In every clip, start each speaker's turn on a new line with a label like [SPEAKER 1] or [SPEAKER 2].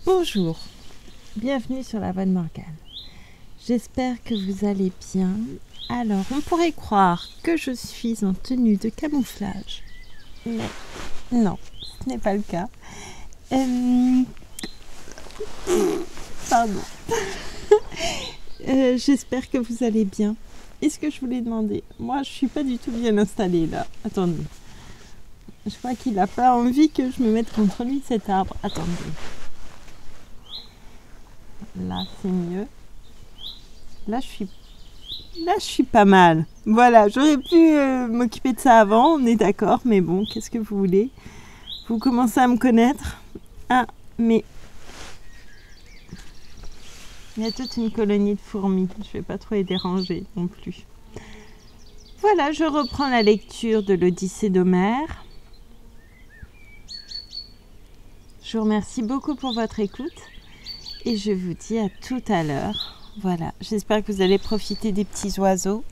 [SPEAKER 1] Bonjour, bienvenue sur la Voix de Morgane. J'espère que vous allez bien. Alors, on pourrait croire que je suis en tenue de camouflage, mais non, ce n'est pas le cas. Pardon. J'espère que vous allez bien. Est-ce que je voulais demander? Moi, je suis pas du tout bien installée là. Attendez. Je crois qu'il n'a pas envie que je me mette contre lui, cet arbre. Attendez. Là, c'est mieux. Là, je suis pas mal. Voilà, j'aurais pu m'occuper de ça avant, on est d'accord. Mais bon, qu'est-ce que vous voulez? Vous commencez à me connaître. Ah, mais... il y a toute une colonie de fourmis. Je vais pas trop les déranger non plus. Voilà, je reprends la lecture de l'Odyssée d'Homère. Je vous remercie beaucoup pour votre écoute et je vous dis à tout à l'heure. Voilà, j'espère que vous allez profiter des petits oiseaux.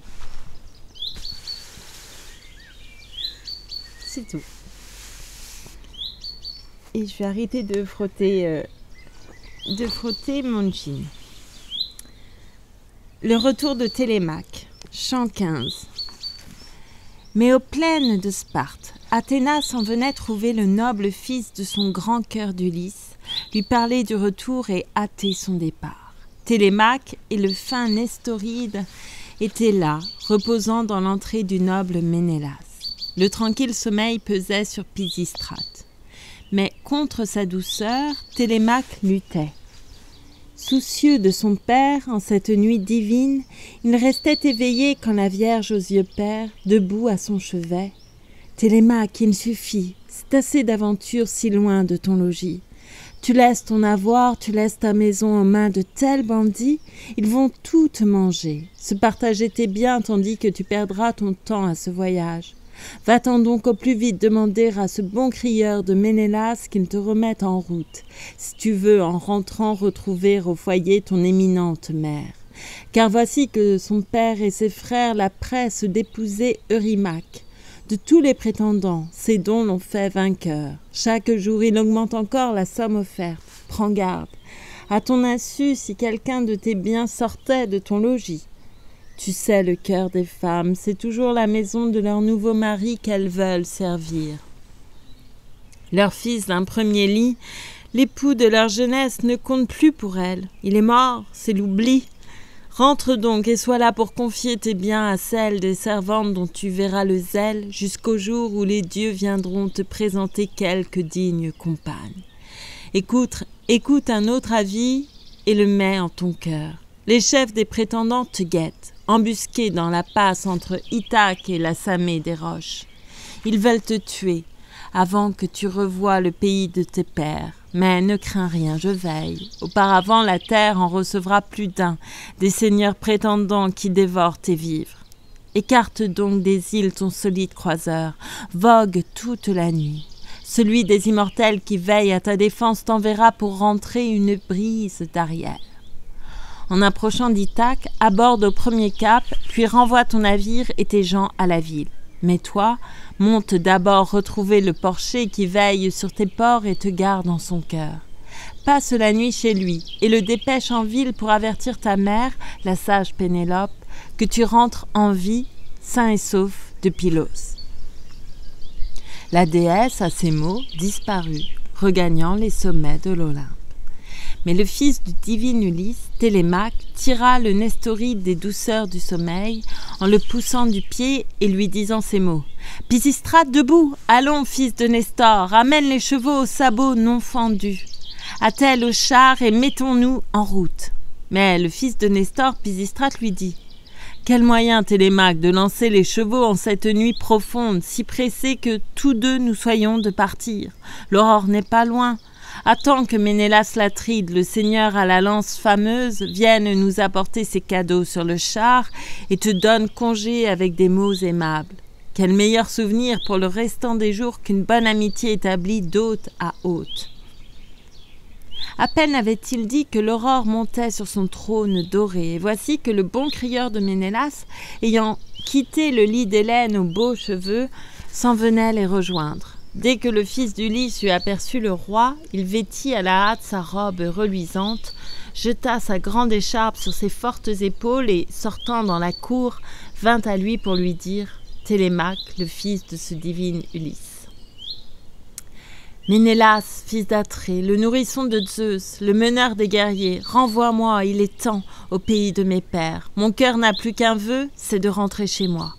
[SPEAKER 1] C'est tout. Et je vais arrêter de frotter mon jean. Le retour de Télémaque, chant 15. Mais aux plaines de Sparte, Athéna s'en venait trouver le noble fils de son grand cœur d'Ulysse, lui parler du retour et hâter son départ. Télémaque et le fin Nestoride étaient là, reposant dans l'entrée du noble Ménélas. Le tranquille sommeil pesait sur Pisistrate. Mais contre sa douceur, Télémaque luttait. Soucieux de son père, en cette nuit divine, il restait éveillé quand la Vierge aux yeux pères, debout à son chevet. « Télémaque, il suffit, c'est assez d'aventures si loin de ton logis. Tu laisses ton avoir, tu laisses ta maison aux mains de tels bandits, ils vont tout te manger, se partager tes biens tandis que tu perdras ton temps à ce voyage. Va-t'en donc au plus vite demander à ce bon crieur de Ménélas qu'il te remette en route, si tu veux en rentrant retrouver au foyer ton éminente mère. Car voici que son père et ses frères la pressent d'épouser Eurymaque. De tous les prétendants, ses dons l'ont fait vainqueur. Chaque jour il augmente encore la somme offerte. Prends garde. À ton insu, si quelqu'un de tes biens sortait de ton logis. Tu sais le cœur des femmes, c'est toujours la maison de leur nouveau mari qu'elles veulent servir. Leur fils d'un premier lit, l'époux de leur jeunesse ne compte plus pour elles. Il est mort, c'est l'oubli. Rentre donc et sois là pour confier tes biens à celles des servantes dont tu verras le zèle jusqu'au jour où les dieux viendront te présenter quelque digne compagne. Écoute un autre avis et le mets en ton cœur. Les chefs des prétendants te guettent, embusqués dans la passe entre Ithaque et la Samée des roches. Ils veulent te tuer avant que tu revoies le pays de tes pères. Mais ne crains rien, je veille. Auparavant, la terre en recevra plus d'un, des seigneurs prétendants qui dévorent tes vivres. Écarte donc des îles ton solide croiseur, vogue toute la nuit. Celui des immortels qui veille à ta défense t'enverra pour rentrer une brise d'arrière. En approchant d'Ithaque, aborde au premier cap, puis renvoie ton navire et tes gens à la ville. Mais toi, monte d'abord retrouver le porcher qui veille sur tes ports et te garde en son cœur. Passe la nuit chez lui et le dépêche en ville pour avertir ta mère, la sage Pénélope, que tu rentres en vie, sain et sauf de Pylos. La déesse, à ces mots, disparut, regagnant les sommets de l'Olympe. Mais le fils du divin Ulysse, Télémaque, tira le Nestoride des douceurs du sommeil en le poussant du pied et lui disant ces mots. « Pisistrate, debout! Allons, fils de Nestor, amène les chevaux aux sabots non fendus. Attelle au char et mettons-nous en route. » Mais le fils de Nestor, Pisistrate, lui dit « Quel moyen, Télémaque, de lancer les chevaux en cette nuit profonde, si pressés que tous deux nous soyons de partir? L'aurore n'est pas loin. » Attends que Ménélas l'Atride, le seigneur à la lance fameuse, vienne nous apporter ses cadeaux sur le char et te donne congé avec des mots aimables. Quel meilleur souvenir pour le restant des jours qu'une bonne amitié établie d'hôte à hôte. À peine avait-il dit que l'aurore montait sur son trône doré, et voici que le bon crieur de Ménélas, ayant quitté le lit d'Hélène aux beaux cheveux, s'en venait les rejoindre. Dès que le fils d'Ulysse eut aperçu le roi, il vêtit à la hâte sa robe reluisante, jeta sa grande écharpe sur ses fortes épaules et, sortant dans la cour, vint à lui pour lui dire « Télémaque, le fils de ce divin Ulysse. » Ménélas, fils d'Atrée, le nourrisson de Zeus, le meneur des guerriers, renvoie-moi, il est temps, au pays de mes pères. Mon cœur n'a plus qu'un vœu, c'est de rentrer chez moi.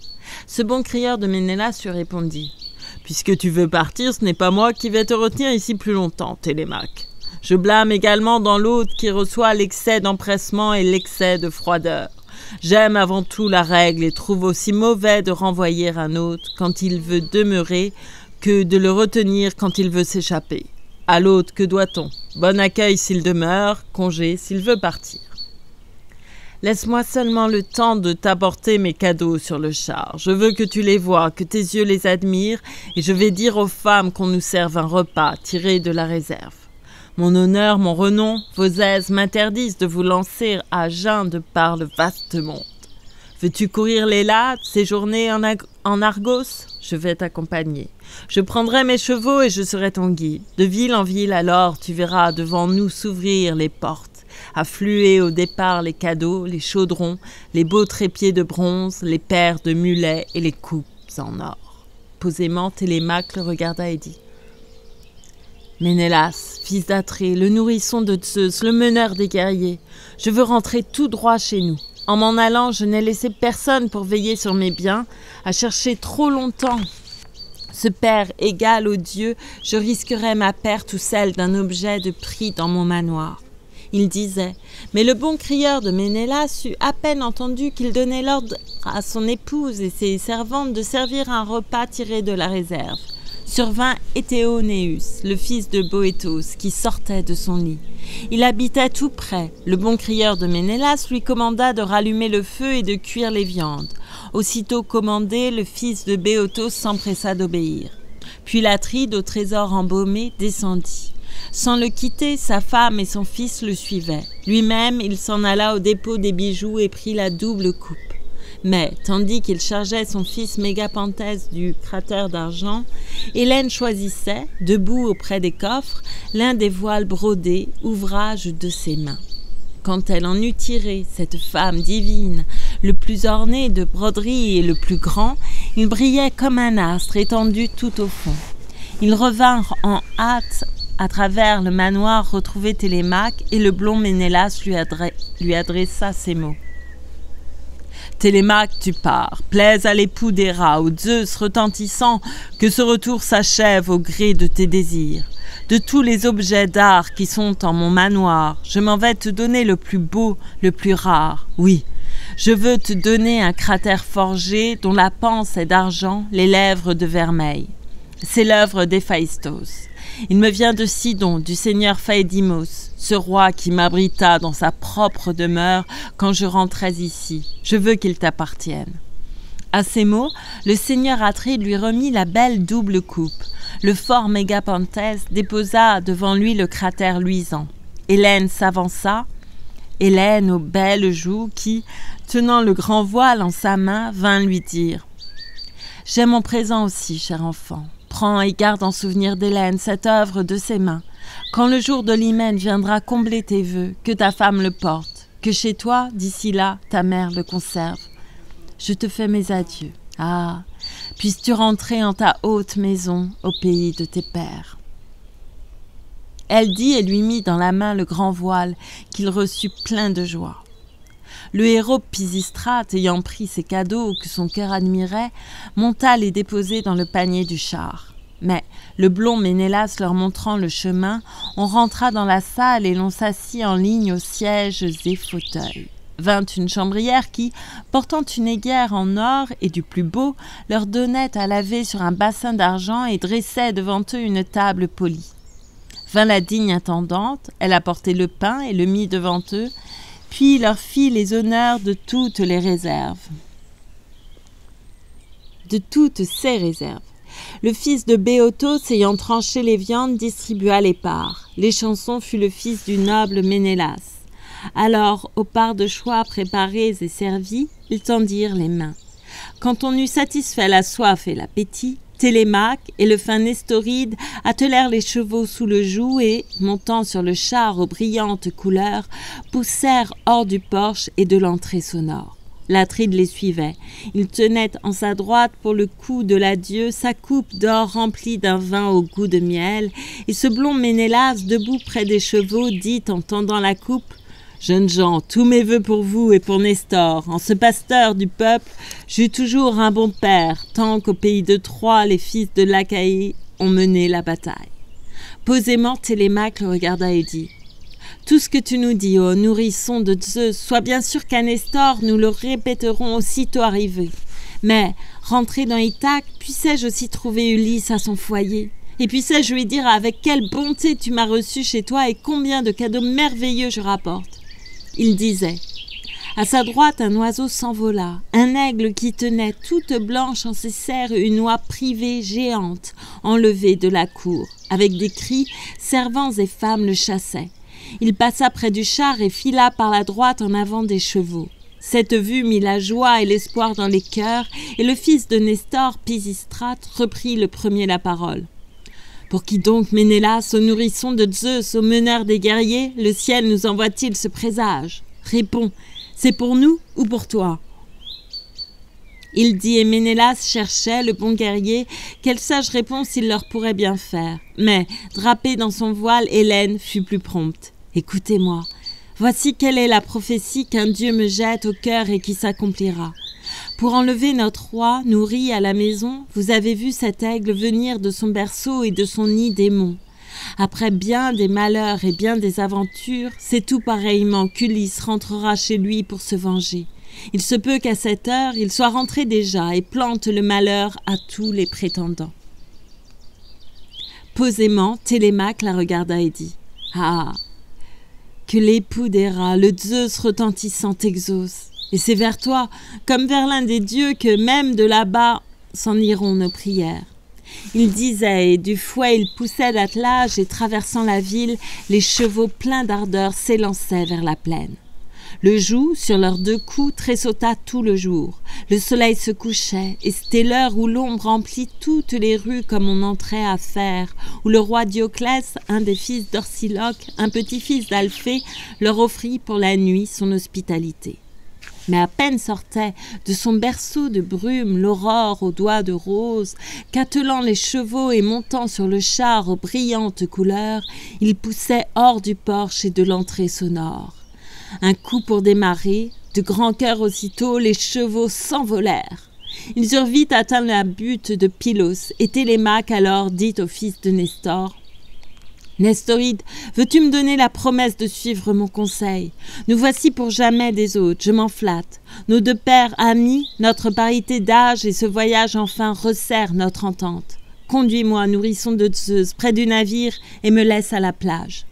[SPEAKER 1] Ce bon crieur de Ménélas lui répondit « Puisque tu veux partir, ce n'est pas moi qui vais te retenir ici plus longtemps, Télémaque. Je blâme également dans l'hôte qui reçoit l'excès d'empressement et l'excès de froideur. J'aime avant tout la règle et trouve aussi mauvais de renvoyer un hôte quand il veut demeurer que de le retenir quand il veut s'échapper. À l'hôte, que doit-on? Bon accueil s'il demeure, congé s'il veut partir. Laisse-moi seulement le temps de t'apporter mes cadeaux sur le char. Je veux que tu les vois, que tes yeux les admirent, et je vais dire aux femmes qu'on nous serve un repas tiré de la réserve. Mon honneur, mon renom, vos aises m'interdisent de vous lancer à jeun de par le vaste monde. Veux-tu courir les lattes, séjourner en Argos? Je vais t'accompagner. Je prendrai mes chevaux et je serai ton guide. De ville en ville alors, tu verras devant nous s'ouvrir les portes, affluer au départ les cadeaux, les chaudrons, les beaux trépieds de bronze, les paires de mulets et les coupes en or. Posément, Télémaque le regarda et dit « Ménélas, fils d'Atrée, le nourrisson de Zeus, le meneur des guerriers, je veux rentrer tout droit chez nous. En m'en allant, je n'ai laissé personne pour veiller sur mes biens, à chercher trop longtemps. Ce père égal aux dieux, je risquerais ma perte ou celle d'un objet de prix dans mon manoir. » Il disait, mais le bon crieur de Ménélas eut à peine entendu qu'il donnait l'ordre à son épouse et ses servantes de servir un repas tiré de la réserve. Survint Éthéonéus, le fils de Boéthos, qui sortait de son lit. Il habitait tout près. Le bon crieur de Ménélas lui commanda de rallumer le feu et de cuire les viandes. Aussitôt commandé, le fils de Boéthos s'empressa d'obéir. Puis l'Atride, au trésor embaumé, descendit. Sans le quitter, sa femme et son fils le suivaient. Lui-même, il s'en alla au dépôt des bijoux et prit la double coupe. Mais, tandis qu'il chargeait son fils Mégapenthès du cratère d'argent, Hélène choisissait, debout auprès des coffres, l'un des voiles brodés, ouvrage de ses mains. Quand elle en eut tiré, cette femme divine, le plus orné de broderies et le plus grand, il brillait comme un astre étendu tout au fond. Ils revinrent en hâte à travers le manoir retrouver Télémaque et le blond Ménélas lui adressa ces mots. Télémaque, tu pars, plaise à l'époux d'Héra, au Zeus retentissant, que ce retour s'achève au gré de tes désirs. De tous les objets d'art qui sont en mon manoir, je m'en vais te donner le plus beau, le plus rare. Oui, je veux te donner un cratère forgé dont la panse est d'argent, les lèvres de vermeil. C'est l'œuvre d'Héphaïstos. Il me vient de Sidon, du seigneur Phaédimos, ce roi qui m'abrita dans sa propre demeure quand je rentrais ici. Je veux qu'il t'appartienne. » À ces mots, le seigneur Atride lui remit la belle double coupe. Le fort Mégapenthès déposa devant lui le cratère luisant. Hélène s'avança, Hélène aux belles joues qui, tenant le grand voile en sa main, vint lui dire « J'ai mon présent aussi, cher enfant. Prends et garde en souvenir d'Hélène cette œuvre de ses mains. Quand le jour de l'hymen viendra combler tes vœux, que ta femme le porte, que chez toi, d'ici là, ta mère le conserve. Je te fais mes adieux. Ah, puisses-tu rentrer en ta haute maison au pays de tes pères. » Elle dit et lui mit dans la main le grand voile qu'il reçut plein de joie. Le héros Pisistrate, ayant pris ces cadeaux que son cœur admirait, monta les déposer dans le panier du char. Mais, le blond Ménélas leur montrant le chemin, on rentra dans la salle et l'on s'assit en ligne aux sièges et fauteuils. Vint une chambrière qui, portant une aiguière en or et du plus beau, leur donnait à laver sur un bassin d'argent et dressait devant eux une table polie. Vint la digne intendante, elle apportait le pain et le mit devant eux, puis leur fit les honneurs de toutes les réserves. De toutes ces réserves. Le fils de Boéthos, ayant tranché les viandes, distribua les parts. L'échanson fut le fils du noble Ménélas. Alors, aux parts de choix préparées et servies, ils tendirent les mains. Quand on eut satisfait la soif et l'appétit, Télémaque et le fin Nestoride attelèrent les chevaux sous le joug et, montant sur le char aux brillantes couleurs, poussèrent hors du porche et de l'entrée sonore. L'Atride les suivait. Il tenait en sa droite pour le coup de l'adieu sa coupe d'or remplie d'un vin au goût de miel, et ce blond Ménélas, debout près des chevaux, dit en tendant la coupe: « Jeunes gens, tous mes vœux pour vous et pour Nestor. En ce pasteur du peuple, j'eus toujours un bon père, tant qu'au pays de Troie, les fils de l'Achaïe ont mené la bataille. » Posément, Télémaque le regarda et dit: « Tout ce que tu nous dis, ô nourrisson de Zeus, sois bien sûr qu'à Nestor, nous le répéterons aussitôt arrivé. Mais, rentré dans Ithaque, puissais-je aussi trouver Ulysse à son foyer? Et puissais-je lui dire avec quelle bonté tu m'as reçu chez toi et combien de cadeaux merveilleux je rapporte? » Il disait. À sa droite, un oiseau s'envola, un aigle qui tenait toute blanche en ses serres une oie privée géante, enlevée de la cour. Avec des cris, servants et femmes le chassaient. Il passa près du char et fila par la droite en avant des chevaux. Cette vue mit la joie et l'espoir dans les cœurs, et le fils de Nestor, Pisistrate, reprit le premier la parole. « Pour qui donc, Ménélas, au nourrisson de Zeus, au meneur des guerriers, le ciel nous envoie-t-il ce présage? Réponds, c'est pour nous ou pour toi ?» Il dit, et Ménélas cherchait, le bon guerrier, quelle sage réponse il leur pourrait bien faire. Mais, drapée dans son voile, Hélène fut plus prompte. « Écoutez-moi, voici quelle est la prophétie qu'un Dieu me jette au cœur et qui s'accomplira. Pour enlever notre roi, nourri à la maison, vous avez vu cet aigle venir de son berceau et de son nid démon. Après bien des malheurs et bien des aventures, c'est tout pareillement qu'Ulysse rentrera chez lui pour se venger. Il se peut qu'à cette heure, il soit rentré déjà et plante le malheur à tous les prétendants. » Posément, Télémaque la regarda et dit: « Ah, que l'époux d'Héra, le Zeus retentissant t'exauce. Et c'est vers toi, comme vers l'un des dieux, que même de là-bas s'en iront nos prières. » Il disait, et du fouet il poussait l'attelage, et traversant la ville, les chevaux pleins d'ardeur s'élançaient vers la plaine. Le joug, sur leurs deux coups, tressauta tout le jour. Le soleil se couchait, et c'était l'heure où l'ombre remplit toutes les rues comme on entrait à faire, où le roi Dioclès, un des fils d'Orsiloque, un petit-fils d'Alphée, leur offrit pour la nuit son hospitalité. Mais à peine sortait de son berceau de brume l'aurore aux doigts de rose, qu'attelant les chevaux et montant sur le char aux brillantes couleurs, il poussait hors du porche et de l'entrée sonore. Un coup pour démarrer, de grand cœur aussitôt, les chevaux s'envolèrent. Ils eurent vite atteint la butte de Pylos, et Télémaque alors dit au fils de Nestor: « Nestoride, veux-tu me donner la promesse de suivre mon conseil? Nous voici pour jamais des hôtes, je m'en flatte. Nos deux pères amis, notre parité d'âge et ce voyage enfin resserrent notre entente. Conduis-moi, nourrisson de Zeus, près du navire et me laisse à la plage.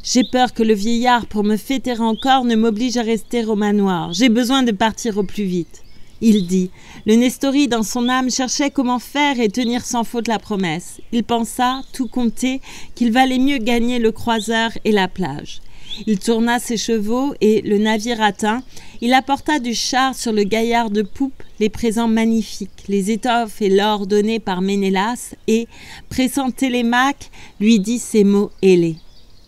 [SPEAKER 1] J'ai peur que le vieillard, pour me fêter encore, ne m'oblige à rester au manoir. J'ai besoin de partir au plus vite. » Il dit. Le Nestoride, dans son âme, cherchait comment faire et tenir sans faute la promesse. Il pensa, tout compté, qu'il valait mieux gagner le croiseur et la plage. Il tourna ses chevaux et, le navire atteint, il apporta du char sur le gaillard de poupe les présents magnifiques, les étoffes et l'or donnés par Ménélas et, pressant Télémaque, lui dit ces mots ailés.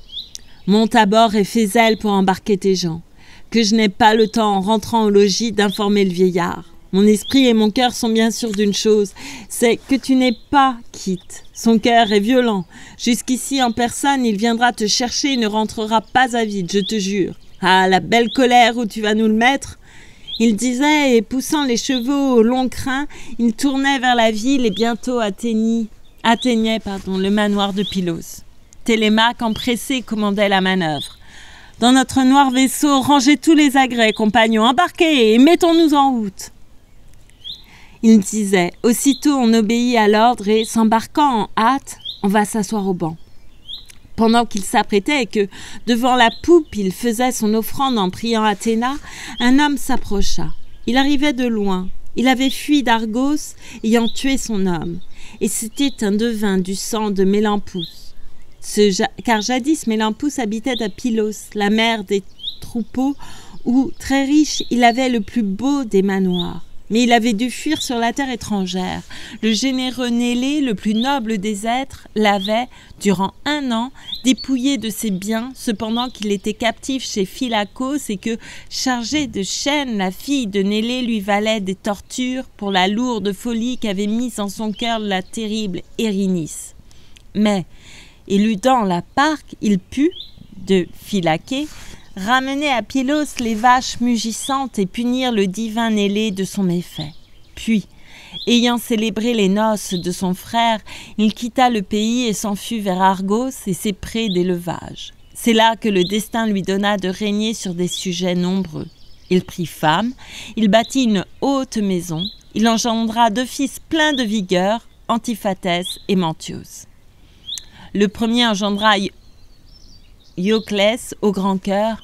[SPEAKER 1] « Monte à bord et fais zèle pour embarquer tes gens. Que je n'ai pas le temps en rentrant au logis d'informer le vieillard. Mon esprit et mon cœur sont bien sûrs d'une chose, c'est que tu n'es pas quitte. Son cœur est violent. Jusqu'ici en personne, il viendra te chercher et ne rentrera pas à vide, je te jure. Ah, la belle colère où tu vas nous le mettre !» Il disait, et poussant les chevaux au long crin, il tournait vers la ville et bientôt atteignait le manoir de Pylos. Télémaque, empressé, commandait la manœuvre. « Dans notre noir vaisseau, rangez tous les agrès, compagnons, embarquez et mettons-nous en route. » Il disait, aussitôt on obéit à l'ordre et, s'embarquant en hâte, on va s'asseoir au banc. Pendant qu'il s'apprêtait et que, devant la poupe, il faisait son offrande en priant Athéna, un homme s'approcha. Il arrivait de loin. Il avait fui d'Argos, ayant tué son homme. Et c'était un devin du sang de Mélampous. Car jadis Mélampous habitait à Pylos, la mère des troupeaux, où, très riche, il avait le plus beau des manoirs. mais il avait dû fuir sur la terre étrangère. Le généreux Nélé, le plus noble des êtres, l'avait, durant 1 an, dépouillé de ses biens, cependant qu'il était captif chez Phylacos et que, chargée de chaînes, la fille de Nélé lui valait des tortures pour la lourde folie qu'avait mise en son cœur la terrible Érynice. Mais, éludant la Parque, il put, de Phylacée, ramener à Pylos les vaches mugissantes et punir le divin Nélé de son méfait. Puis, ayant célébré les noces de son frère, il quitta le pays et s'enfuit vers Argos et ses prés d'élevage. C'est là que le destin lui donna de régner sur des sujets nombreux. Il prit femme, il bâtit une haute maison, il engendra 2 fils pleins de vigueur, Antiphatès et Mantios. Le premier engendra Ioclès au grand cœur,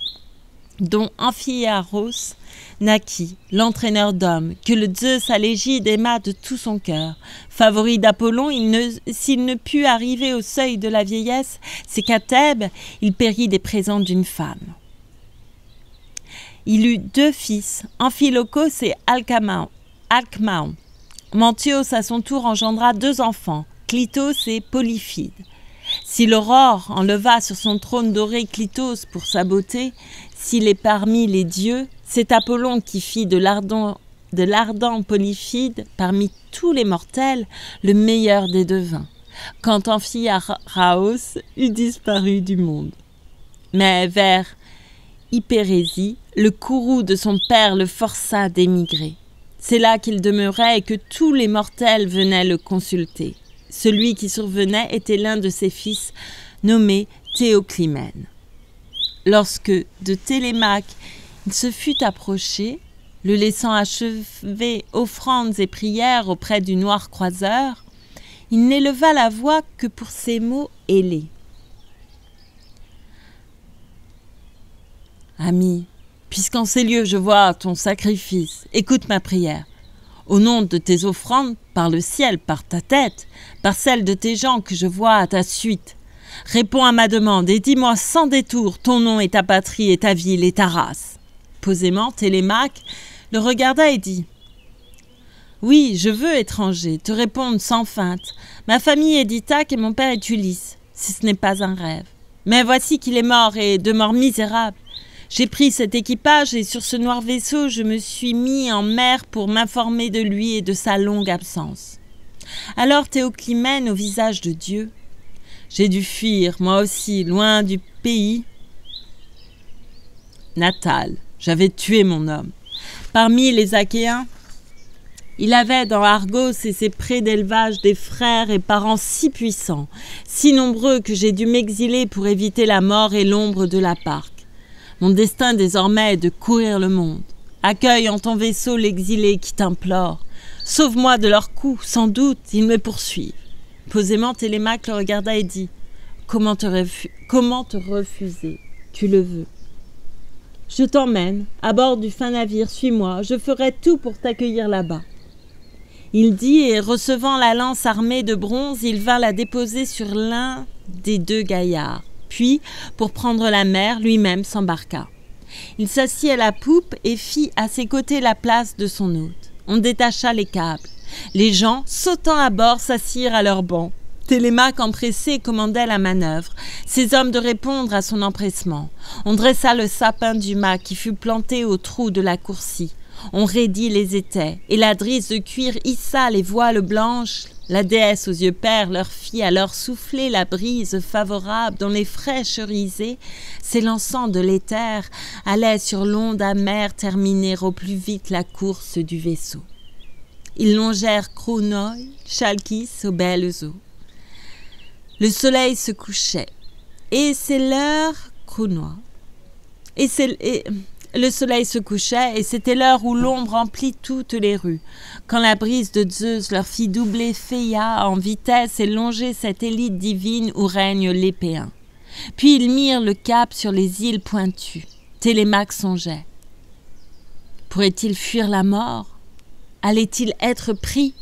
[SPEAKER 1] dont Amphiaros naquit, l'entraîneur d'hommes, que le Zeus à l'égide aima de tout son cœur. Favori d'Apollon, s'il ne put arriver au seuil de la vieillesse, c'est qu'à Thèbes, il périt des présents d'une femme. Il eut 2 fils, Amphilochos et Alcmaon. Mantios, à son tour, engendra 2 enfants, Clitos et Polyphide. Si l'aurore enleva sur son trône doré Clitos pour sa beauté, s'il est parmi les dieux, c'est Apollon qui fit de l'ardent Polyphide, parmi tous les mortels, le meilleur des devins, quand Amphiaraos eut disparu du monde. Mais vers Hypérésie, le courroux de son père le força d'émigrer. C'est là qu'il demeurait et que tous les mortels venaient le consulter. Celui qui survenait était l'un de ses fils, nommé Théoclymène. Lorsque de Télémaque il se fut approché, le laissant achever offrandes et prières auprès du noir croiseur, il n'éleva la voix que pour ces mots ailés. « Ami, puisqu'en ces lieux je vois ton sacrifice, écoute ma prière. Au nom de tes offrandes, par le ciel, par ta tête, par celle de tes gens que je vois à ta suite, réponds à ma demande et dis-moi sans détour ton nom et ta patrie et ta ville et ta race. » Posément, Télémaque le regarda et dit « Oui, je veux, étranger, te répondre sans feinte. Ma famille est d'Ithaque et mon père est Ulysse, si ce n'est pas un rêve. Mais voici qu'il est mort et de mort misérable. J'ai pris cet équipage et sur ce noir vaisseau, je me suis mis en mer pour m'informer de lui et de sa longue absence. Alors Théoclymène, au visage de Dieu, j'ai dû fuir, moi aussi, loin du pays natal. J'avais tué mon homme. Parmi les Achéens, il avait dans Argos et ses prés d'élevage des frères et parents si puissants, si nombreux que j'ai dû m'exiler pour éviter la mort et l'ombre de la Parque. Mon destin désormais est de courir le monde. Accueille en ton vaisseau l'exilé qui t'implore. Sauve-moi de leurs coups, sans doute, ils me poursuivent. » Posément, Télémaque le regarda et dit « Comment te refuser? Tu le veux. Je t'emmène, à bord du fin navire, suis-moi, je ferai tout pour t'accueillir là-bas. » Il dit, et recevant la lance armée de bronze, il vint la déposer sur l'un des 2 gaillards. Puis, pour prendre la mer, lui-même s'embarqua. Il s'assit à la poupe et fit à ses côtés la place de son hôte. On détacha les câbles. Les gens, sautant à bord, s'assirent à leurs bancs. Télémaque, empressé, commandait la manœuvre. Ses hommes de répondre à son empressement. On dressa le sapin du mât qui fut planté au trou de la coursie. On raidit les étais, et la drisse de cuir hissa les voiles blanches. La déesse aux yeux pères leur fit alors souffler la brise favorable dont les fraîches risées, s'élançant de l'éther, allaient sur l'onde amère terminer au plus vite la course du vaisseau. Ils longèrent Chronoi, Chalkis aux belles eaux. Le soleil se couchait, et c'est l'heure Chronoi. Le soleil se couchait, et c'était l'heure où l'ombre emplit toutes les rues, quand la brise de Zeus leur fit doubler Phéia en vitesse et longer cette élite divine où règne l'Épéen. Puis ils mirent le cap sur les îles pointues. Télémaque songeait. Pourrait-il fuir la mort? Allait-il être pris?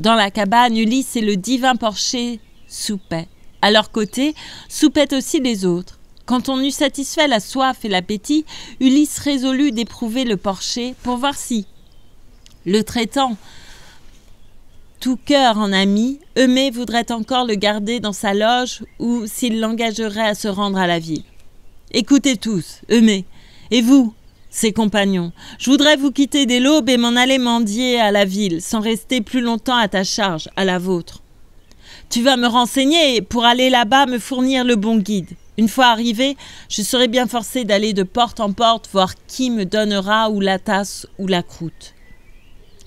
[SPEAKER 1] Dans la cabane, Ulysse et le divin porcher soupaient. À leur côté, soupaient aussi les autres. Quand on eut satisfait la soif et l'appétit, Ulysse résolut d'éprouver le porcher pour voir si Le traitant tout cœur en ami, Eumée voudrait encore le garder dans sa loge ou s'il l'engagerait à se rendre à la ville. Écoutez tous, Eumée, et vous, ses compagnons, je voudrais vous quitter dès l'aube et m'en aller mendier à la ville, sans rester plus longtemps à ta charge, à la vôtre. Tu vas me renseigner et pour aller là-bas me fournir le bon guide. Une fois arrivé, je serai bien forcé d'aller de porte en porte voir qui me donnera ou la tasse ou la croûte.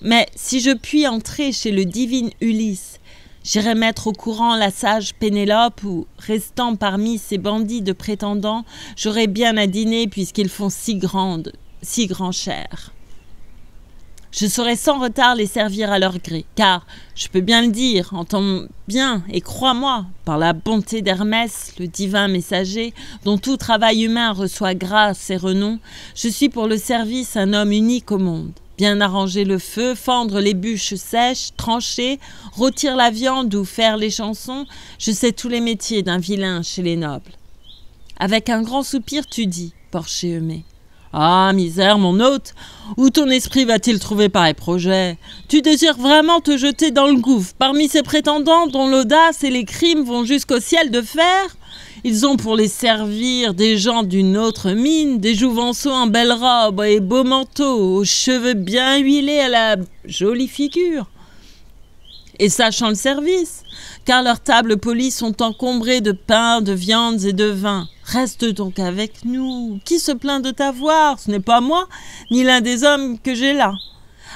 [SPEAKER 1] Mais si je puis entrer chez le divin Ulysse, j'irai mettre au courant la sage Pénélope ou, restant parmi ces bandits de prétendants, j'aurai bien à dîner puisqu'ils font si grand cher. Je saurai sans retard les servir à leur gré, car, je peux bien le dire, entends bien et crois-moi, par la bonté d'Hermès, le divin messager, dont tout travail humain reçoit grâce et renom, je suis pour le service un homme unique au monde. Bien arranger le feu, fendre les bûches sèches, trancher, rôtir la viande ou faire les chansons, je sais tous les métiers d'un vilain chez les nobles. Avec un grand soupir, tu dis, Porcher Eumée. Ah, misère, mon hôte, où ton esprit va-t-il trouver pareil projet? Tu désires vraiment te jeter dans le gouffre, parmi ces prétendants dont l'audace et les crimes vont jusqu'au ciel de fer? Ils ont pour les servir des gens d'une autre mine, des jouvenceaux en belles robes et beaux manteaux, aux cheveux bien huilés à la jolie figure. Et sachant le service, car leurs tables polies sont encombrées de pain, de viandes et de vin. Reste donc avec nous. Qui se plaint de t'avoir? Ce n'est pas moi, ni l'un des hommes que j'ai là.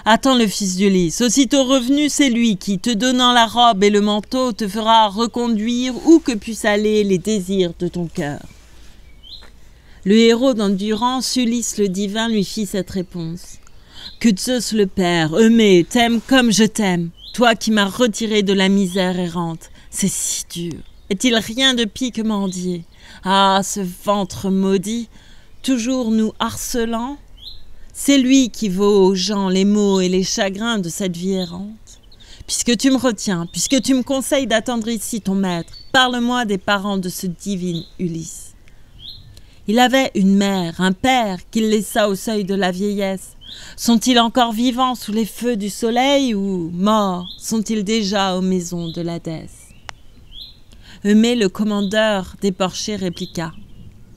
[SPEAKER 1] Attends le fils d'Ulysse. Aussitôt revenu, c'est lui qui, te donnant la robe et le manteau, te fera reconduire où que puissent aller les désirs de ton cœur. Le héros d'endurance, Ulysse le divin, lui fit cette réponse. Que Zeus le Père, Eumée, t'aime comme je t'aime. Toi qui m'as retiré de la misère errante, c'est si dur. Est-il rien de pis que mendier? Ah, ce ventre maudit, toujours nous harcelant. C'est lui qui vaut aux gens les maux et les chagrins de cette vie errante. Puisque tu me retiens, puisque tu me conseilles d'attendre ici ton maître, parle-moi des parents de ce divin Ulysse. Il avait une mère, un père, qu'il laissa au seuil de la vieillesse. Sont-ils encore vivants sous les feux du soleil ou morts sont-ils déjà aux maisons de l'Hadès? Eumée, le commandeur des porchers, répliqua.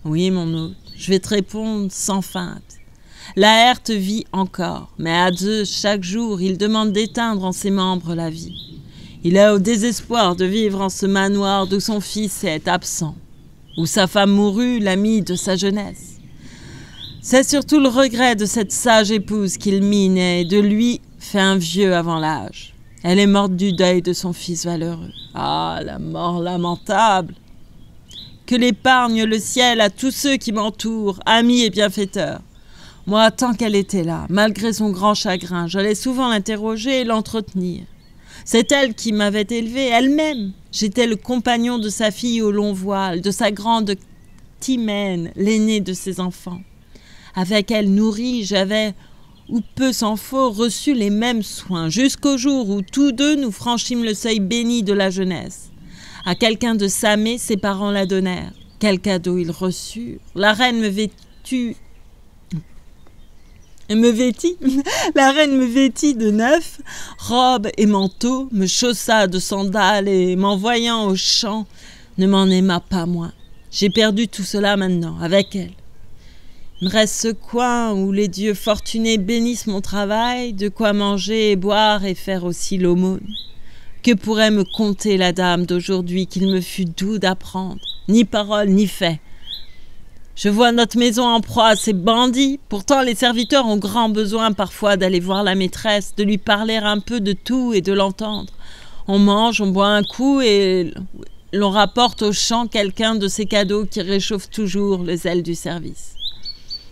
[SPEAKER 1] Oui, mon hôte, je vais te répondre sans feinte. Laërte vit encore, mais à Zeus, chaque jour, il demande d'éteindre en ses membres la vie. Il est au désespoir de vivre en ce manoir d'où son fils est absent, où sa femme mourut, l'amie de sa jeunesse. C'est surtout le regret de cette sage épouse qu'il mine et de lui fait un vieux avant l'âge. Elle est morte du deuil de son fils valeureux. Ah, la mort lamentable! Que l'épargne le ciel à tous ceux qui m'entourent, amis et bienfaiteurs. Moi, tant qu'elle était là, malgré son grand chagrin, j'allais souvent l'interroger et l'entretenir. C'est elle qui m'avait élevé, elle-même. J'étais le compagnon de sa fille au long voile, de sa grande Timène, l'aînée de ses enfants. Avec elle nourrie, j'avais, ou peu s'en faut, reçu les mêmes soins, jusqu'au jour où tous deux nous franchîmes le seuil béni de la jeunesse. À quelqu'un de Samé, ses parents la donnèrent. Quel cadeau ils reçurent! La reine me vêtit la reine me vêtit de neuf, robe et manteau, me chaussa de sandales et, m'envoyant au champ, ne m'en aima pas moins. J'ai perdu tout cela maintenant, avec elle. Il me reste ce coin où les dieux fortunés bénissent mon travail, de quoi manger et boire et faire aussi l'aumône. Que pourrait me conter la dame d'aujourd'hui qu'il me fut doux d'apprendre? Ni parole, ni fait. Je vois notre maison en proie à ces bandits. Pourtant, les serviteurs ont grand besoin parfois d'aller voir la maîtresse, de lui parler un peu de tout et de l'entendre. On mange, on boit un coup et l'on rapporte au champ quelqu'un de ces cadeaux qui réchauffent toujours le zèle du service.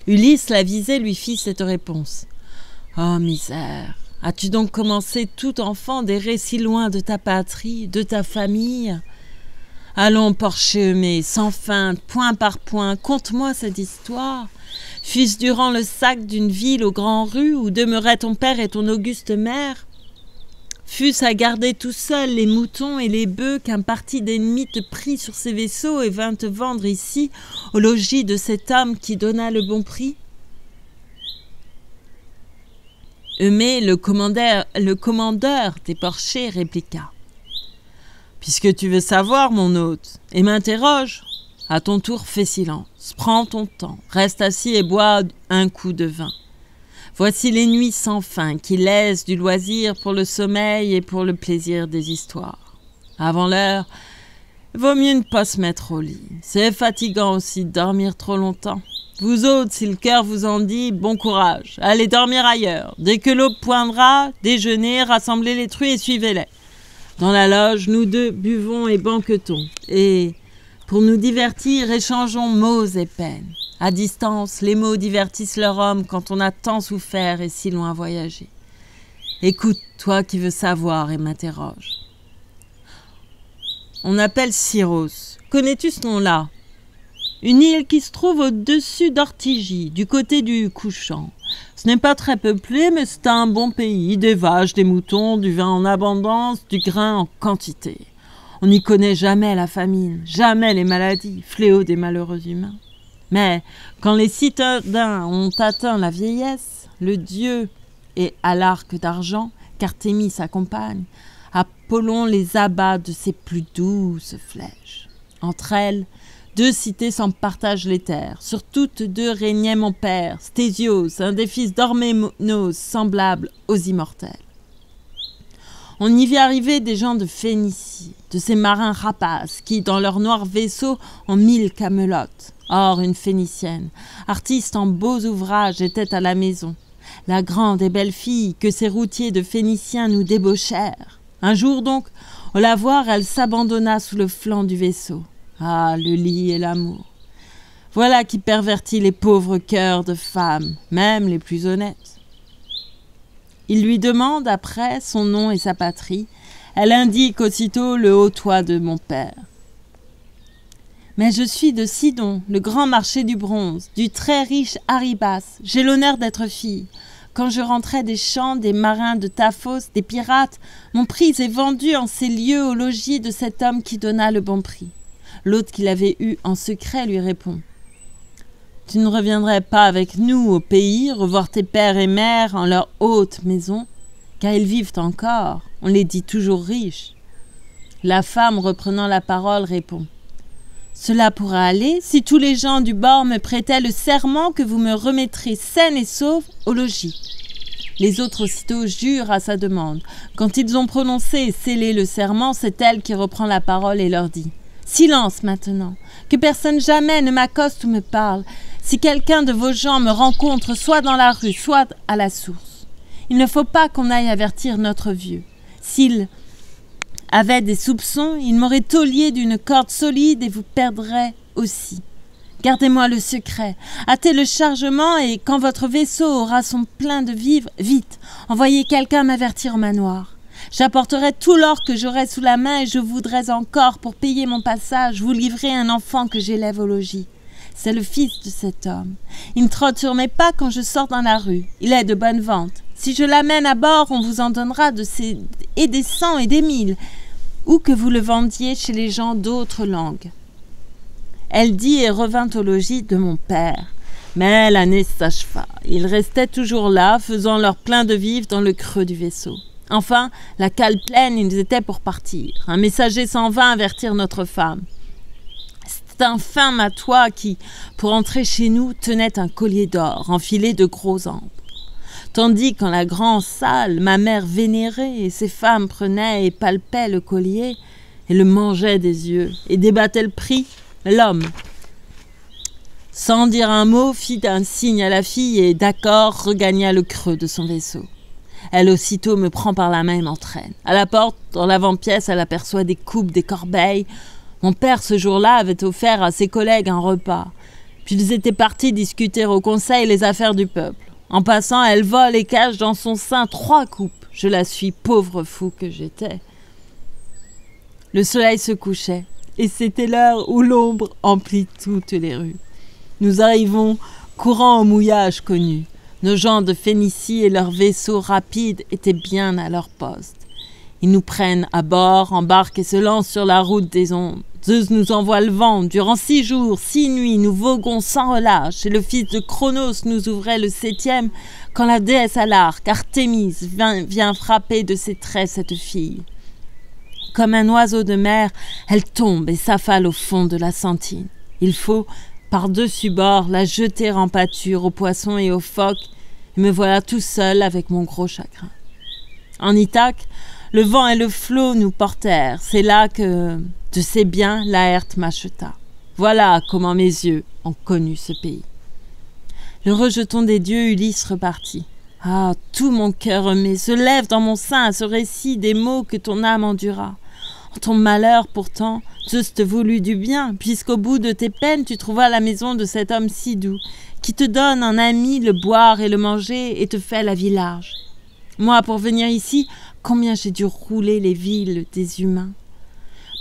[SPEAKER 1] Ulysse, l'avisé, lui fit cette réponse. « Oh, misère! As-tu donc commencé tout enfant d'errer si loin de ta patrie, de ta famille ? Allons, Porcher Eumée, sans feinte, point par point, conte-moi cette histoire. Fus-ce durant le sac d'une ville aux grandes rues où demeuraient ton père et ton auguste mère? Fus-ce à garder tout seul les moutons et les bœufs qu'un parti d'ennemis te prit sur ses vaisseaux et vint te vendre ici, au logis de cet homme qui donna le bon prix? Eumée, le commandeur des porchers, répliqua. « Puisque tu veux savoir, mon hôte, et m'interroges, à ton tour fais silence, prends ton temps, reste assis et bois un coup de vin. Voici les nuits sans fin qui laissent du loisir pour le sommeil et pour le plaisir des histoires. Avant l'heure, vaut mieux ne pas se mettre au lit. C'est fatigant aussi de dormir trop longtemps. Vous autres, si le cœur vous en dit, bon courage, allez dormir ailleurs. Dès que l'aube poindra, déjeunez, rassemblez les truies et suivez-les. Dans la loge, nous deux buvons et banquetons. Et, pour nous divertir, échangeons maux et peines. À distance, les mots divertissent leur homme quand on a tant souffert et si loin voyagé. Écoute, toi qui veux savoir et m'interroge. On appelle Syros. Connais-tu ce nom-là? Une île qui se trouve au-dessus d'Ortigie, du côté du couchant. Ce n'est pas très peuplé, mais c'est un bon pays. Des vaches, des moutons, du vin en abondance, du grain en quantité. On n'y connaît jamais la famine, jamais les maladies, fléaux des malheureux humains. Mais quand les citadins ont atteint la vieillesse, le dieu est à l'arc d'argent, qu'Artémis accompagne, Apollon les abat de ses plus douces flèches. Entre elles, 2 cités s'en partagent les terres. Sur toutes 2 régnait mon père, Stésios, un des fils d'Orménos, semblable aux immortels. On y vit arriver des gens de Phénicie, de ces marins rapaces qui, dans leurs noirs vaisseaux, ont 1000 camelotes. Or, une Phénicienne, artiste en beaux ouvrages, était à la maison. La grande et belle fille que ces routiers de Phéniciens nous débauchèrent. Un jour donc, au la voir, elle s'abandonna sous le flanc du vaisseau. Ah, le lit et l'amour. Voilà qui pervertit les pauvres cœurs de femmes, même les plus honnêtes. Il lui demande après son nom et sa patrie. Elle indique aussitôt le haut toit de mon père. Mais je suis de Sidon, le grand marché du bronze, du très riche Aribas. J'ai l'honneur d'être fille. Quand je rentrais des champs, des marins de Taphos, des pirates, mon prix est vendu en ces lieux au logis de cet homme qui donna le bon prix. L'autre qui l'avait eu en secret lui répond. Tu ne reviendrais pas avec nous au pays, revoir tes pères et mères en leur haute maison, car ils vivent encore, on les dit toujours riches. La femme, reprenant la parole, répond. Cela pourra aller si tous les gens du bord me prêtaient le serment que vous me remettrez saine et sauve au logis. Les autres aussitôt jurent à sa demande. Quand ils ont prononcé et scellé le serment, c'est elle qui reprend la parole et leur dit « Silence maintenant, que personne jamais ne m'accoste ou me parle. Si quelqu'un de vos gens me rencontre soit dans la rue, soit à la source. Il ne faut pas qu'on aille avertir notre vieux. S'il avait des soupçons, il m'aurait taulié d'une corde solide et vous perdrait aussi. Gardez-moi le secret, hâtez le chargement et quand votre vaisseau aura son plein de vivres, vite, envoyez quelqu'un m'avertir au manoir. J'apporterai tout l'or que j'aurai sous la main et je voudrais encore, pour payer mon passage, vous livrer un enfant que j'élève au logis. C'est le fils de cet homme. Il ne trotte sur mes pas quand je sors dans la rue. Il est de bonne vente. Si je l'amène à bord, on vous en donnera des 100 et des 1000, ou que vous le vendiez chez les gens d'autres langues. Elle dit et revint au logis de mon père. Mais l'année s'acheva. Ils restaient toujours là, faisant leur plein de vivres dans le creux du vaisseau. Enfin, la cale pleine, ils étaient pour partir. Un messager s'en vint avertir notre femme. C'est un fin matois qui, pour entrer chez nous, tenait un collier d'or, enfilé de gros ampres. Tandis qu'en la grande salle, ma mère vénérait et ses femmes prenaient et palpaient le collier et le mangeaient des yeux et débattaient le prix, l'homme, sans dire un mot, fit un signe à la fille et d'accord regagna le creux de son vaisseau. Elle aussitôt me prend par la main et m'entraîne. À la porte, dans l'avant-pièce, elle aperçoit des coupes, des corbeilles. Mon père, ce jour-là, avait offert à ses collègues un repas. Puis ils étaient partis discuter au conseil les affaires du peuple. En passant, elle vole et cache dans son sein 3 coupes. Je la suis, pauvre fou que j'étais. Le soleil se couchait, et c'était l'heure où l'ombre emplit toutes les rues. Nous arrivons courant au mouillage connu. Nos gens de Phénicie et leurs vaisseaux rapides étaient bien à leur poste. Ils nous prennent à bord, embarquent et se lancent sur la route des ondes. Zeus nous envoie le vent. Durant 6 jours, 6 nuits, nous voguons sans relâche. Et le fils de Cronos nous ouvrait le 7e quand la déesse à l'arc, Artémis, vient frapper de ses traits cette fille. Comme un oiseau de mer, elle tombe et s'affale au fond de la sentine. Il faut, par-dessus bord, la jeter en pâture aux poissons et aux phoques, et me voilà tout seul avec mon gros chagrin. En Ithaque, le vent et le flot nous portèrent. C'est là que, de ses biens, Laërte m'acheta. Voilà comment mes yeux ont connu ce pays. Le rejeton des dieux, Ulysse repartit. Ah, tout mon cœur aimé se lève dans mon sein à ce récit des maux que ton âme endura. En ton malheur, pourtant, Zeus te voulut du bien, puisqu'au bout de tes peines, tu trouveras la maison de cet homme si doux, qui te donne en ami le boire et le manger et te fait la vie large. Moi, pour venir ici, combien j'ai dû rouler les villes des humains.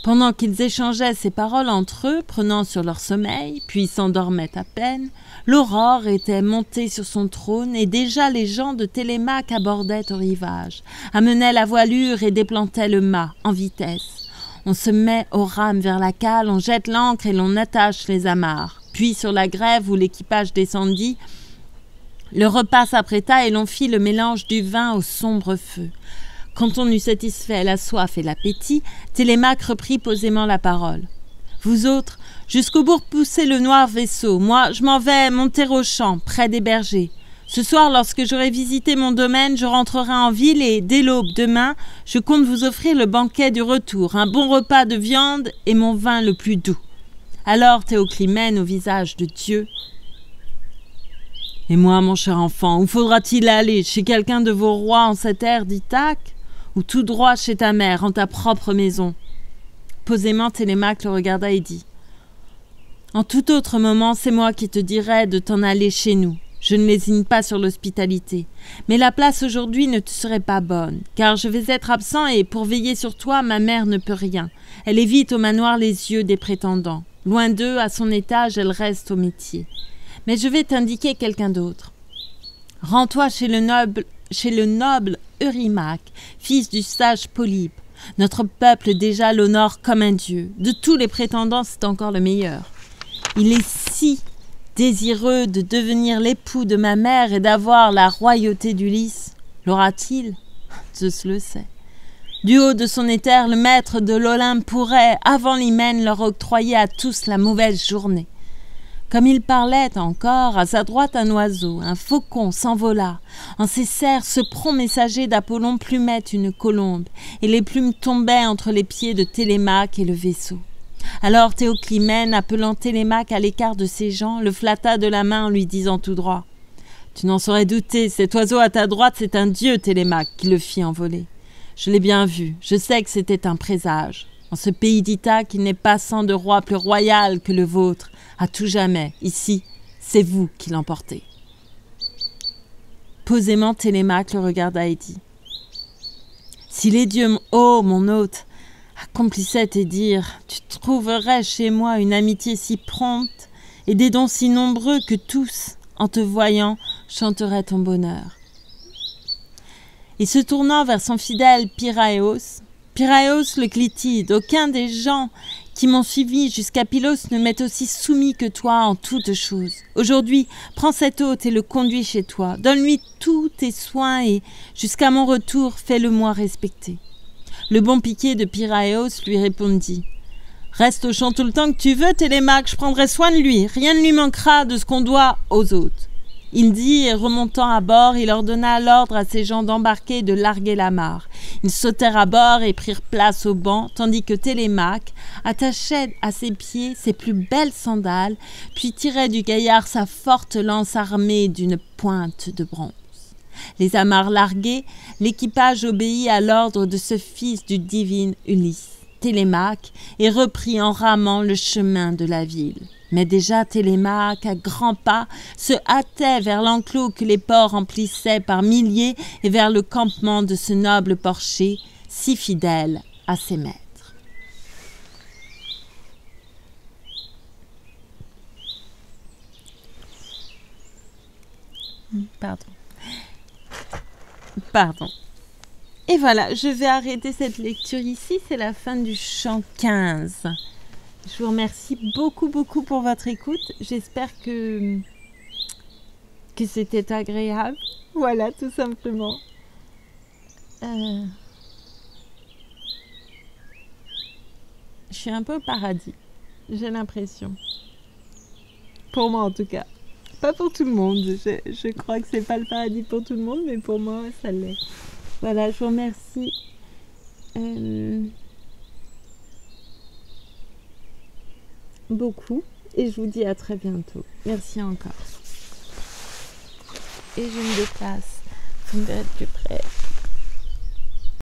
[SPEAKER 1] Pendant qu'ils échangeaient ces paroles entre eux, prenant sur leur sommeil, puis s'endormaient à peine, l'aurore était montée sur son trône et déjà les gens de Télémaque abordaient au rivage, amenaient la voilure et déplantaient le mât en vitesse. On se met aux rames vers la cale, on jette l'ancre et l'on attache les amarres. Puis sur la grève où l'équipage descendit, le repas s'apprêta et l'on fit le mélange du vin au sombre feu. Quand on eut satisfait la soif et l'appétit, Télémaque reprit posément la parole. « Vous autres, jusqu'au bourg poussez le noir vaisseau. Moi, je m'en vais monter au champ, près des bergers. Ce soir, lorsque j'aurai visité mon domaine, je rentrerai en ville et, dès l'aube demain, je compte vous offrir le banquet du retour, un bon repas de viande et mon vin le plus doux. » Alors Théoclymène, au visage de Dieu, « Et moi, mon cher enfant, où faudra-t-il aller? Chez quelqu'un de vos rois en cette ère d'Ithaque? Ou tout droit chez ta mère, en ta propre maison ?» Posément, Télémaque le regarda et dit « En tout autre moment, c'est moi qui te dirais de t'en aller chez nous. Je ne lésigne pas sur l'hospitalité. Mais la place aujourd'hui ne te serait pas bonne, car je vais être absent et pour veiller sur toi, ma mère ne peut rien. Elle évite au manoir les yeux des prétendants. Loin d'eux, à son étage, elle reste au métier. Mais je vais t'indiquer quelqu'un d'autre. Rends-toi chez le noble Eurymaque, fils du sage Polybe. Notre peuple déjà l'honore comme un dieu. De tous les prétendants, c'est encore le meilleur. Il est si désireux de devenir l'époux de ma mère et d'avoir la royauté d'Ulysse. L'aura-t-il? Zeus le sait. Du haut de son éther, le maître de l'Olympe pourrait, avant l'hymen, leur octroyer à tous la mauvaise journée. Comme il parlait encore, à sa droite un oiseau, un faucon, s'envola. En ses serres, ce prompt messager d'Apollon plumait une colombe, et les plumes tombaient entre les pieds de Télémaque et le vaisseau. Alors Théoclymène, appelant Télémaque à l'écart de ses gens, le flatta de la main en lui disant tout droit « Tu n'en saurais douter, cet oiseau à ta droite, c'est un dieu, Télémaque, qui le fit envoler. Je l'ai bien vu, je sais que c'était un présage. En ce pays d'Ithaque, il n'est pas sans de roi plus royal que le vôtre. À tout jamais, ici, c'est vous qui l'emportez. » Posément, Télémaque le regarda et dit « Si les dieux, ô mon hôte, accomplissaient tes dires, tu trouverais chez moi une amitié si prompte et des dons si nombreux que tous, en te voyant, chanteraient ton bonheur. » Et se tournant vers son fidèle Piraeus, « Piraeus le Clitide, aucun des gens qui m'ont suivi jusqu'à Pylos ne m'est aussi soumis que toi en toutes choses. Aujourd'hui, prends cet hôte et le conduis chez toi. Donne-lui tous tes soins et, jusqu'à mon retour, fais-le-moi respecter. » Le bon piquet de Piraeus lui répondit « Reste au champ tout le temps que tu veux, Télémaque, je prendrai soin de lui. Rien ne lui manquera de ce qu'on doit aux hôtes. » Il dit, et remontant à bord, il ordonna l'ordre à ses gens d'embarquer et de larguer l'amarre. Ils sautèrent à bord et prirent place au banc, tandis que Télémaque attachait à ses pieds ses plus belles sandales, puis tirait du gaillard sa forte lance armée d'une pointe de bronze. Les amarres larguées, l'équipage obéit à l'ordre de ce fils du divin Ulysse, Télémaque, et reprit en ramant le chemin de la ville. Mais déjà Télémaque, à grands pas, se hâtait vers l'enclos que les porcs remplissaient par milliers et vers le campement de ce noble porcher, si fidèle à ses maîtres. Pardon. Et voilà, je vais arrêter cette lecture ici, c'est la fin du chant 15. Je vous remercie beaucoup, beaucoup pour votre écoute. J'espère que c'était agréable. Voilà, tout simplement. Je suis un peu au paradis, j'ai l'impression. Pour moi, en tout cas. Pas pour tout le monde. Je crois que c'est pas le paradis pour tout le monde, mais pour moi, ça l'est. Voilà, je vous remercie. Beaucoup. Et je vous dis à très bientôt. Merci encore. Et je me déplace. Vous me verrez de plus près.